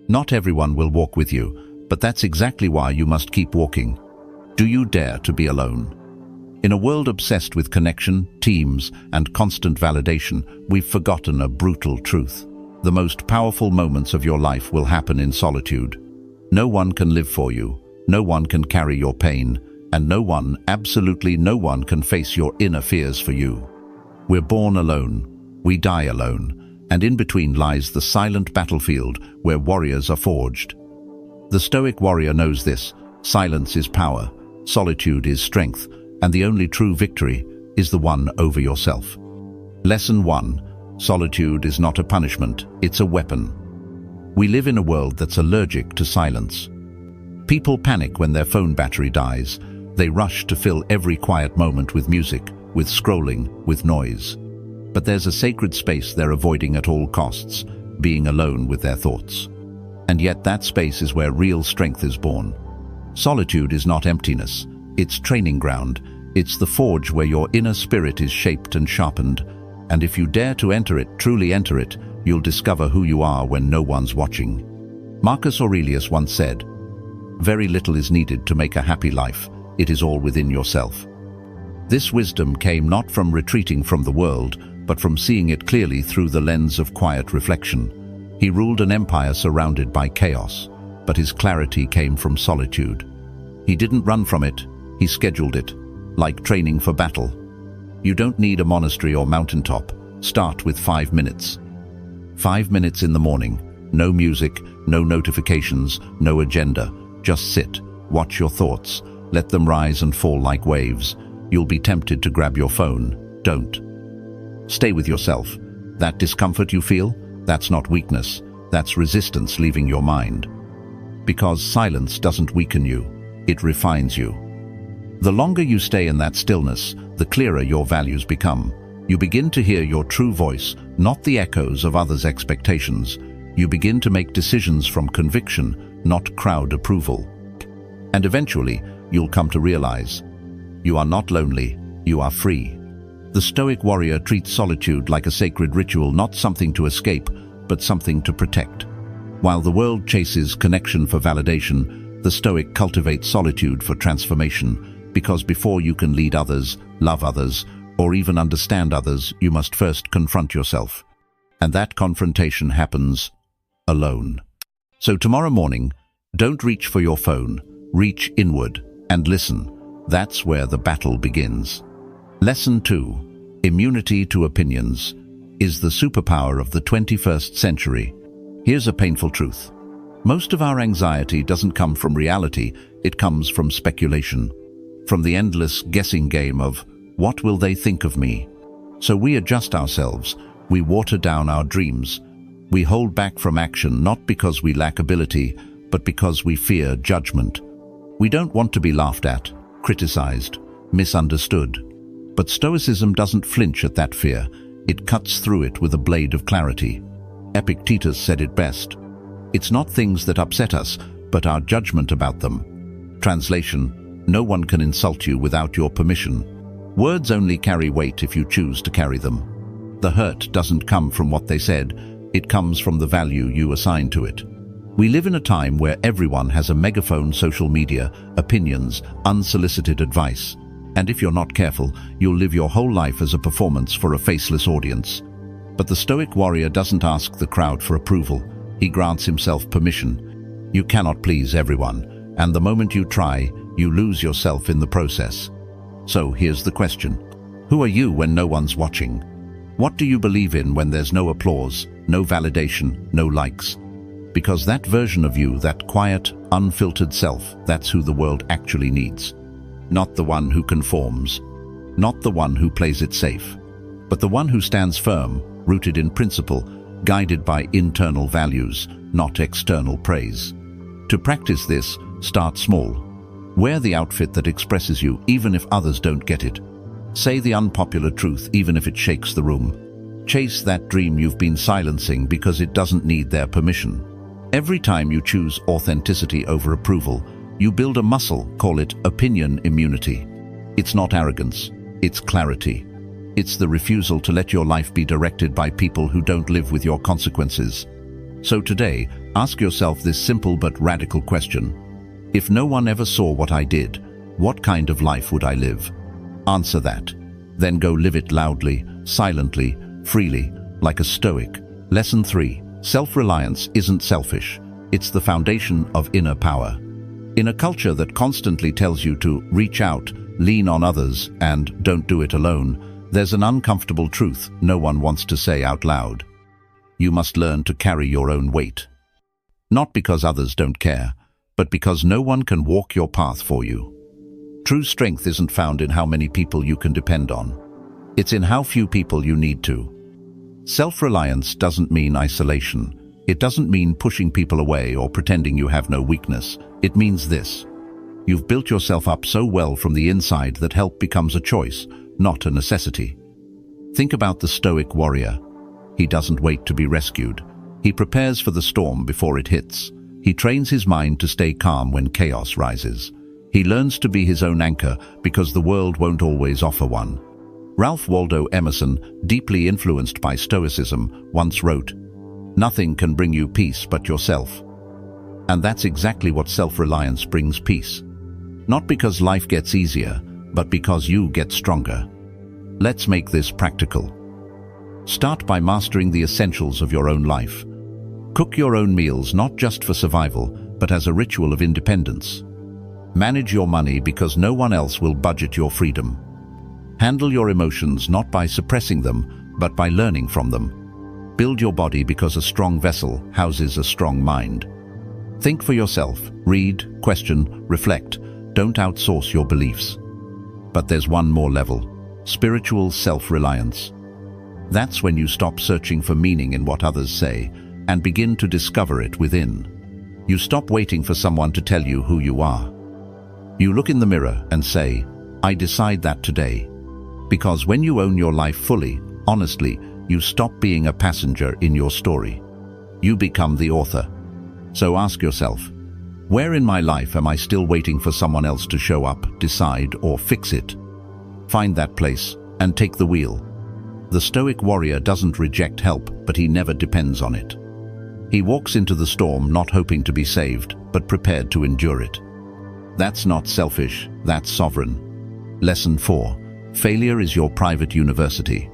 Not everyone will walk with you, but that's exactly why you must keep walking. Do you dare to be alone? In a world obsessed with connection, teams, and constant validation, we've forgotten a brutal truth. The most powerful moments of your life will happen in solitude. No one can live for you, no one can carry your pain, and no one, absolutely no one, can face your inner fears for you. We're born alone, we die alone, and in between lies the silent battlefield where warriors are forged. The Stoic warrior knows this. Silence is power, solitude is strength, and the only true victory is the one over yourself. Lesson 1. Solitude is not a punishment, it's a weapon. We live in a world that's allergic to silence. People panic when their phone battery dies. They rush to fill every quiet moment with music, with scrolling, with noise. But there's a sacred space they're avoiding at all costs, being alone with their thoughts. And yet that space is where real strength is born. Solitude is not emptiness, it's training ground. It's the forge where your inner spirit is shaped and sharpened. And if you dare to enter it, truly enter it, you'll discover who you are when no one's watching. Marcus Aurelius once said, "Very little is needed to make a happy life. It is all within yourself." This wisdom came not from retreating from the world, but from seeing it clearly through the lens of quiet reflection. He ruled an empire surrounded by chaos, but his clarity came from solitude. He didn't run from it, he scheduled it, like training for battle. You don't need a monastery or mountaintop. Start with 5 minutes. 5 minutes in the morning. No music, no notifications, no agenda. Just sit, watch your thoughts, let them rise and fall like waves. You'll be tempted to grab your phone. Don't. Stay with yourself. That discomfort you feel, that's not weakness. That's resistance leaving your mind. Because silence doesn't weaken you, it refines you. The longer you stay in that stillness, the clearer your values become. You begin to hear your true voice, not the echoes of others' expectations. You begin to make decisions from conviction, not crowd approval. And eventually, you'll come to realize, you are not lonely, you are free. The Stoic warrior treats solitude like a sacred ritual, not something to escape, but something to protect. While the world chases connection for validation, the Stoic cultivates solitude for transformation. Because before you can lead others, love others, or even understand others, you must first confront yourself. And that confrontation happens alone. So tomorrow morning, don't reach for your phone, reach inward and listen. That's where the battle begins. Lesson 2. Immunity to opinions is the superpower of the 21st century. Here's a painful truth. Most of our anxiety doesn't come from reality, it comes from speculation. From the endless guessing game of, what will they think of me? So we adjust ourselves, we water down our dreams. We hold back from action not because we lack ability, but because we fear judgment. We don't want to be laughed at, criticized, misunderstood. But Stoicism doesn't flinch at that fear, it cuts through it with a blade of clarity. Epictetus said it best. It's not things that upset us, but our judgment about them. Translation: no one can insult you without your permission. Words only carry weight if you choose to carry them. The hurt doesn't come from what they said, it comes from the value you assign to it. We live in a time where everyone has a megaphone, social media, opinions, unsolicited advice. And if you're not careful, you'll live your whole life as a performance for a faceless audience. But the Stoic warrior doesn't ask the crowd for approval, he grants himself permission. You cannot please everyone, and the moment you try, you lose yourself in the process. So here's the question. Who are you when no one's watching? What do you believe in when there's no applause, no validation, no likes? Because that version of you, that quiet, unfiltered self, that's who the world actually needs. Not the one who conforms, not the one who plays it safe, but the one who stands firm, rooted in principle, guided by internal values, not external praise. To practice this, start small. Wear the outfit that expresses you, even if others don't get it. Say the unpopular truth, even if it shakes the room. Chase that dream you've been silencing because it doesn't need their permission. Every time you choose authenticity over approval, you build a muscle, call it opinion immunity. It's not arrogance, it's clarity. It's the refusal to let your life be directed by people who don't live with your consequences. So today, ask yourself this simple but radical question. If no one ever saw what I did, what kind of life would I live? Answer that. Then go live it loudly, silently, freely, like a Stoic. Lesson 3. Self-reliance isn't selfish. It's the foundation of inner power. In a culture that constantly tells you to reach out, lean on others, and don't do it alone, there's an uncomfortable truth no one wants to say out loud. You must learn to carry your own weight. Not because others don't care, but because no one can walk your path for you. True strength isn't found in how many people you can depend on. It's in how few people you need to. Self-reliance doesn't mean isolation. It doesn't mean pushing people away or pretending you have no weakness. It means this. You've built yourself up so well from the inside that help becomes a choice, not a necessity. Think about the Stoic warrior. He doesn't wait to be rescued. He prepares for the storm before it hits. He trains his mind to stay calm when chaos rises. He learns to be his own anchor because the world won't always offer one. Ralph Waldo Emerson, deeply influenced by Stoicism, once wrote, "Nothing can bring you peace but yourself." And that's exactly what self-reliance brings peace. Not because life gets easier, but because you get stronger. Let's make this practical. Start by mastering the essentials of your own life. Cook your own meals not just for survival, but as a ritual of independence. Manage your money because no one else will budget your freedom. Handle your emotions not by suppressing them, but by learning from them. Build your body because a strong vessel houses a strong mind. Think for yourself, read, question, reflect. Don't outsource your beliefs. But there's one more level: spiritual self-reliance. That's when you stop searching for meaning in what others say and begin to discover it within. You stop waiting for someone to tell you who you are. You look in the mirror and say, "I decide that today." Because when you own your life fully, honestly, you stop being a passenger in your story. You become the author. So ask yourself, where in my life am I still waiting for someone else to show up, decide, or fix it? Find that place and take the wheel. The Stoic warrior doesn't reject help, but he never depends on it. He walks into the storm not hoping to be saved, but prepared to endure it. That's not selfish, that's sovereign. Lesson 4. Failure is your private university.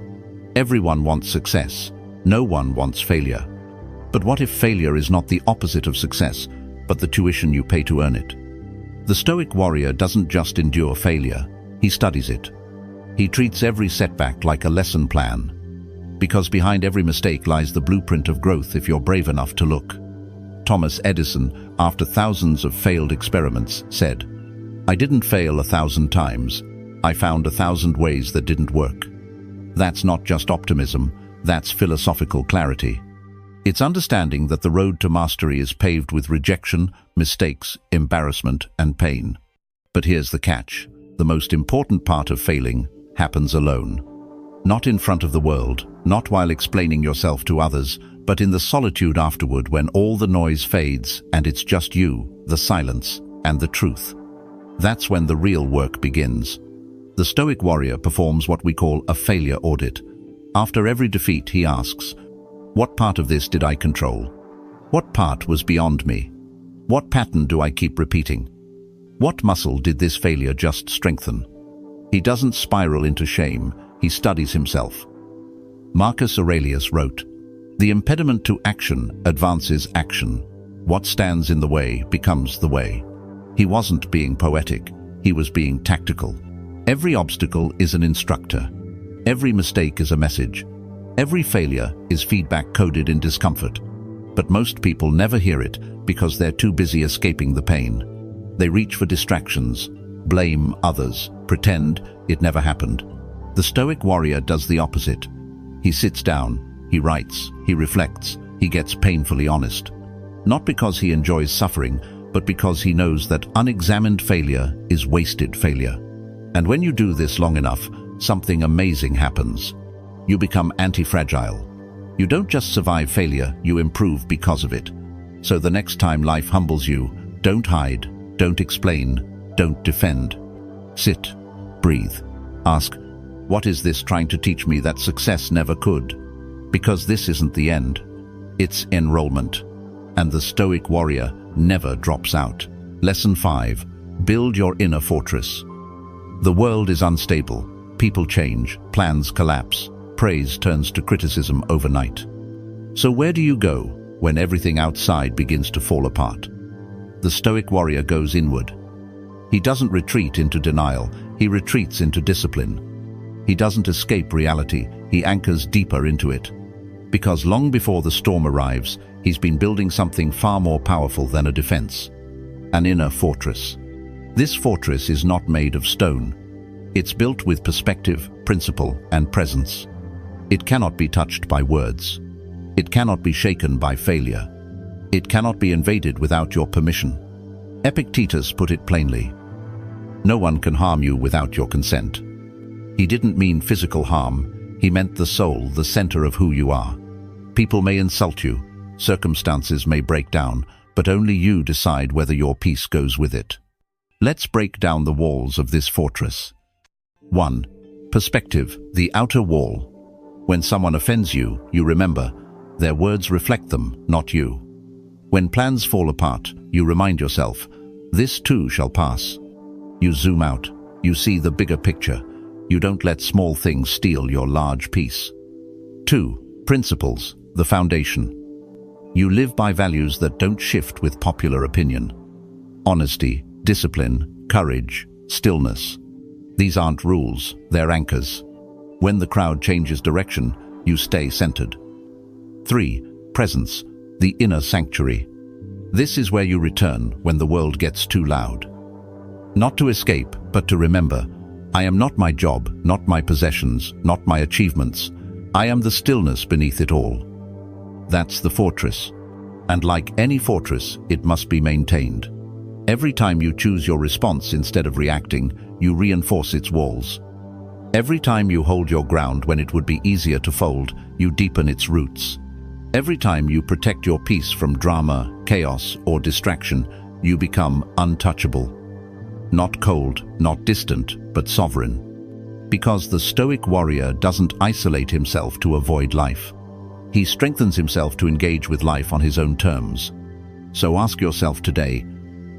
Everyone wants success. No one wants failure. But what if failure is not the opposite of success, but the tuition you pay to earn it? The Stoic warrior doesn't just endure failure, he studies it. He treats every setback like a lesson plan. Because behind every mistake lies the blueprint of growth if you're brave enough to look. Thomas Edison, after thousands of failed experiments, said, "I didn't fail 1,000 times. I found 1,000 ways that didn't work." That's not just optimism, that's philosophical clarity. It's understanding that the road to mastery is paved with rejection, mistakes, embarrassment, and pain. But here's the catch. The most important part of failing happens alone. Not in front of the world, not while explaining yourself to others, but in the solitude afterward when all the noise fades and it's just you, the silence, and the truth. That's when the real work begins. The Stoic warrior performs what we call a failure audit. After every defeat, he asks, what part of this did I control? What part was beyond me? What pattern do I keep repeating? What muscle did this failure just strengthen? He doesn't spiral into shame, he studies himself. Marcus Aurelius wrote, "The impediment to action advances action. What stands in the way becomes the way." He wasn't being poetic, he was being tactical. Every obstacle is an instructor. Every mistake is a message. Every failure is feedback coded in discomfort. But most people never hear it because they're too busy escaping the pain. They reach for distractions, blame others, pretend it never happened. The Stoic warrior does the opposite. He sits down, he writes, he reflects, he gets painfully honest. Not because he enjoys suffering, but because he knows that unexamined failure is wasted failure. And when you do this long enough, something amazing happens. You become anti-fragile. You don't just survive failure, you improve because of it. So the next time life humbles you, don't hide, don't explain, don't defend. Sit, breathe, ask, what is this trying to teach me that success never could? Because this isn't the end. It's enrollment. And the Stoic warrior never drops out. Lesson 5. Build your inner fortress. The world is unstable. People change, plans collapse, praise turns to criticism overnight. So where do you go when everything outside begins to fall apart? The Stoic warrior goes inward. He doesn't retreat into denial, he retreats into discipline. He doesn't escape reality, he anchors deeper into it. Because long before the storm arrives, he's been building something far more powerful than a defense. An inner fortress. This fortress is not made of stone. It's built with perspective, principle, and presence. It cannot be touched by words. It cannot be shaken by failure. It cannot be invaded without your permission. Epictetus put it plainly. No one can harm you without your consent. He didn't mean physical harm. He meant the soul, the center of who you are. People may insult you. Circumstances may break down, but only you decide whether your peace goes with it. Let's break down the walls of this fortress. 1. Perspective, the outer wall. When someone offends you, you remember, their words reflect them, not you. When plans fall apart, you remind yourself, this too shall pass. You zoom out, you see the bigger picture. You don't let small things steal your large peace. 2. Principles, the foundation. You live by values that don't shift with popular opinion. Honesty, discipline, courage, stillness. These aren't rules, they're anchors. When the crowd changes direction, you stay centered. 3. Presence, the inner sanctuary. This is where you return when the world gets too loud. Not to escape, but to remember, I am not my job, not my possessions, not my achievements. I am the stillness beneath it all. That's the fortress. And like any fortress, it must be maintained. Every time you choose your response instead of reacting, you reinforce its walls. Every time you hold your ground when it would be easier to fold, you deepen its roots. Every time you protect your peace from drama, chaos, or distraction, you become untouchable. Not cold, not distant, but sovereign. Because the Stoic warrior doesn't isolate himself to avoid life. He strengthens himself to engage with life on his own terms. So ask yourself today,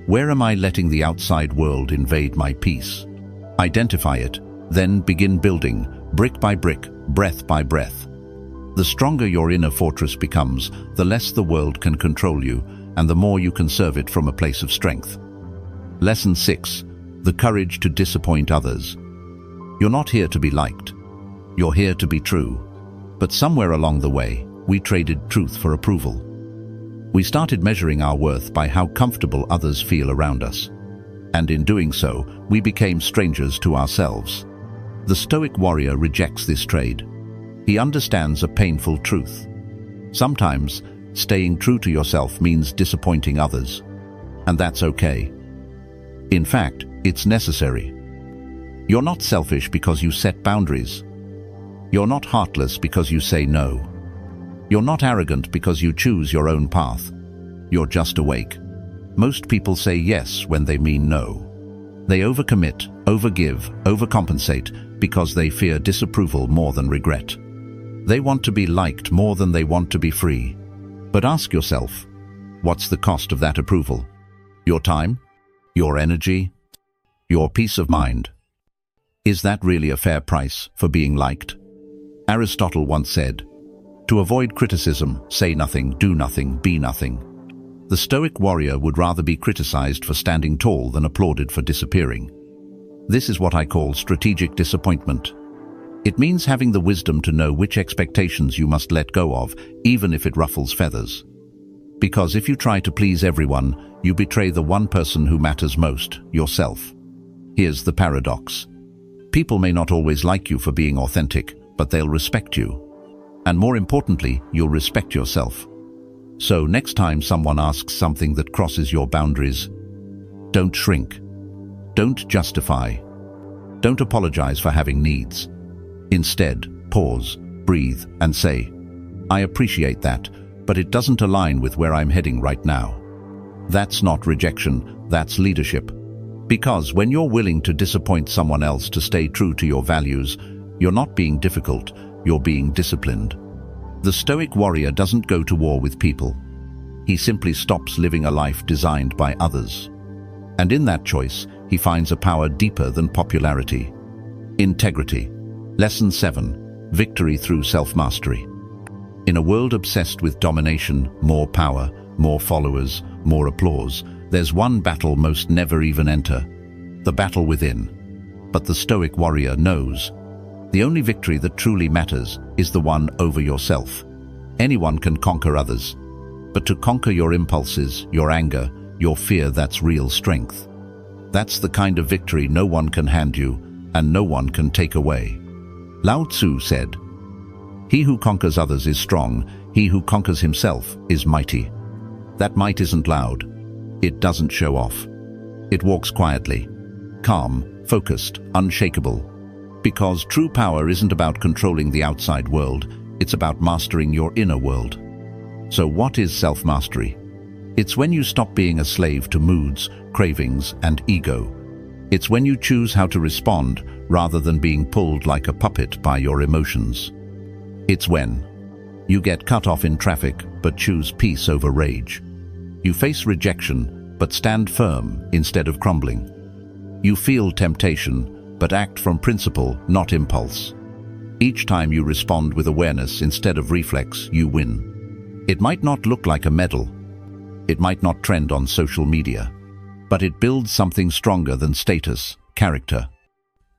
where am I letting the outside world invade my peace? Identify it, then begin building, brick by brick, breath by breath. The stronger your inner fortress becomes, the less the world can control you, and the more you can serve it from a place of strength. Lesson 6. The courage to disappoint others. You're not here to be liked. You're here to be true. But somewhere along the way, we traded truth for approval. We started measuring our worth by how comfortable others feel around us. And in doing so, we became strangers to ourselves. The Stoic warrior rejects this trade. He understands a painful truth. Sometimes, staying true to yourself means disappointing others. And that's okay. In fact, it's necessary. You're not selfish because you set boundaries. You're not heartless because you say no. You're not arrogant because you choose your own path. You're just awake. Most people say yes when they mean no. They overcommit, overgive, overcompensate because they fear disapproval more than regret. They want to be liked more than they want to be free. But ask yourself, what's the cost of that approval? Your time? Your energy? Your peace of mind? Is that really a fair price for being liked? Aristotle once said, to avoid criticism, say nothing, do nothing, be nothing. The Stoic warrior would rather be criticized for standing tall than applauded for disappearing. This is what I call strategic disappointment. It means having the wisdom to know which expectations you must let go of, even if it ruffles feathers. Because if you try to please everyone, you betray the one person who matters most, yourself. Here's the paradox. People may not always like you for being authentic, but they'll respect you. And more importantly, you'll respect yourself. So next time someone asks something that crosses your boundaries, don't shrink. Don't justify. Don't apologize for having needs. Instead, pause, breathe, and say, I appreciate that, but it doesn't align with where I'm heading right now. That's not rejection, that's leadership. Because when you're willing to disappoint someone else to stay true to your values, you're not being difficult, you're being disciplined. The Stoic warrior doesn't go to war with people. He simply stops living a life designed by others. And in that choice, he finds a power deeper than popularity. Integrity. Lesson 7. Victory through self-mastery. In a world obsessed with domination, more power, more followers, more applause, there's one battle most never even enter. The battle within. But the Stoic warrior knows the only victory that truly matters is the one over yourself. Anyone can conquer others, but to conquer your impulses, your anger, your fear, that's real strength. That's the kind of victory no one can hand you and no one can take away. Lao Tzu said, "He who conquers others is strong, he who conquers himself is mighty." That might isn't loud. It doesn't show off. It walks quietly, calm, focused, unshakable. Because true power isn't about controlling the outside world, it's about mastering your inner world. So what is self-mastery? It's when you stop being a slave to moods, cravings, and ego. It's when you choose how to respond rather than being pulled like a puppet by your emotions. It's when you get cut off in traffic but choose peace over rage. You face rejection but stand firm instead of crumbling. You feel temptation but act from principle, not impulse. Each time you respond with awareness instead of reflex, you win. It might not look like a medal. It might not trend on social media. But it builds something stronger than status, character.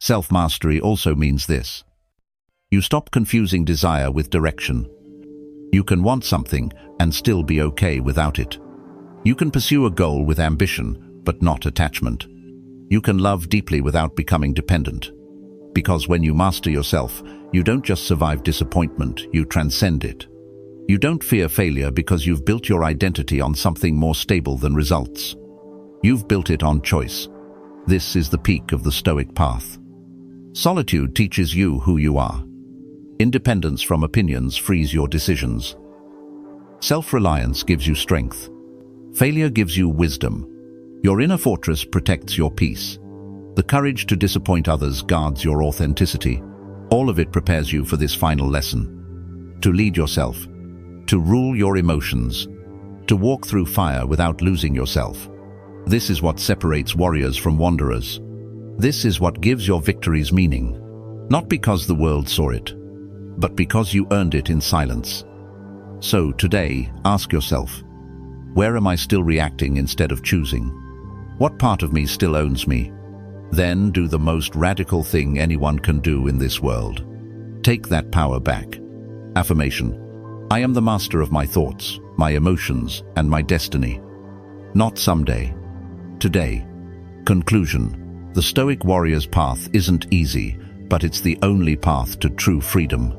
Self-mastery also means this. You stop confusing desire with direction. You can want something and still be okay without it. You can pursue a goal with ambition, but not attachment. You can love deeply without becoming dependent. Because when you master yourself, you don't just survive disappointment, you transcend it. You don't fear failure because you've built your identity on something more stable than results. You've built it on choice. This is the peak of the Stoic path. Solitude teaches you who you are. Independence from opinions frees your decisions. Self-reliance gives you strength. Failure gives you wisdom. Your inner fortress protects your peace. The courage to disappoint others guards your authenticity. All of it prepares you for this final lesson. To lead yourself. To rule your emotions. To walk through fire without losing yourself. This is what separates warriors from wanderers. This is what gives your victories meaning. Not because the world saw it, but because you earned it in silence. So today, ask yourself, where am I still reacting instead of choosing? What part of me still owns me? Then do the most radical thing anyone can do in this world. Take that power back. Affirmation. I am the master of my thoughts, my emotions, and my destiny. Not someday. Today. Conclusion. The Stoic warrior's path isn't easy, but it's the only path to true freedom.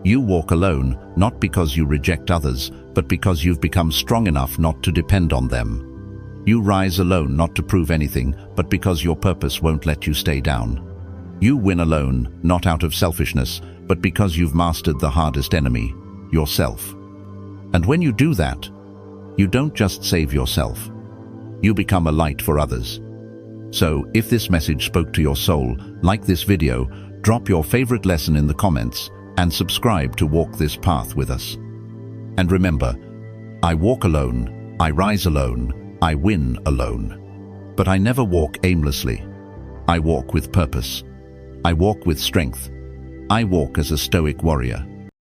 You walk alone, not because you reject others, but because you've become strong enough not to depend on them. You rise alone not to prove anything, but because your purpose won't let you stay down. You win alone, not out of selfishness, but because you've mastered the hardest enemy, yourself. And when you do that, you don't just save yourself. You become a light for others. So, if this message spoke to your soul, like this video, drop your favorite lesson in the comments, and subscribe to walk this path with us. And remember, I walk alone, I rise alone, I win alone. But I never walk aimlessly. I walk with purpose. I walk with strength. I walk as a Stoic warrior.